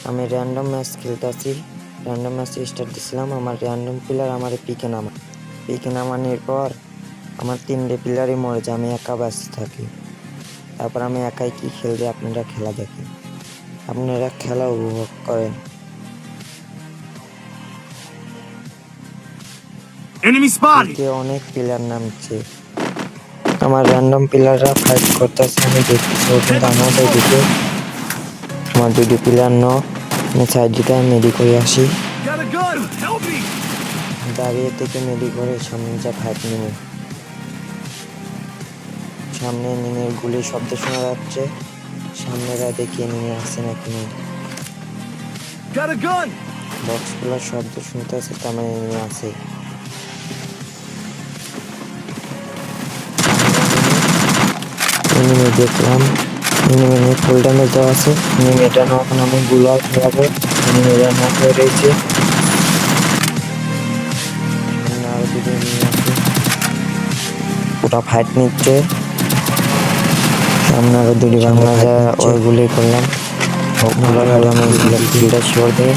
আমি random match খেলতেছি। Random match start দিছিলাম। আমার র্যান্ডম প্লেয়ার আমার পিকে নামানোর পর আমার 3টে প্লেয়ারই মরে যায়, আমি একা বাঁচতে থাকি। তারপর আমি একাই কি খেলবে, আপনারা খেলা দেখেন, আপনারা খেলা উপভোগ করেন। পিকে অনেক প্লেয়ার নামছে, আমার র্যান্ডম প্লেয়াররা ফাইট করতেছে, আমি দেখতেছি। কিন্তু আমাদের দিকে আমার 2টি প্লেয়ার আমি সাইড দিকে মেডি করে আসি, দাঁড়িয়ে থেকে মেডি করে সামনে যা ফাইট নেমে। সামনে এনিমির গুলির শব্দ শোনা যাচ্ছে, সামনেরা দেখি এনিমি আসছে নাকি নেই। বক্স খোলার শব্দ শুনতে আছে, তার মানে এনিমি আছে। এনিমি দেখলাম, এনিমি নিয়ে ফুল ড্যামেজ দেওয়া আছে। এনিমিটা এখন আমি গুলাল খেলাবো, এনিমিটা নক হয়ে রয়েছে। সামনে আরো 2টি এনিমি আছে, ওটা ফাইট নিচ্ছে। সামনে আরো 2টি বাংলা যা ওই গুলি করলাম, আমি কিলটা শিওর দিয়ে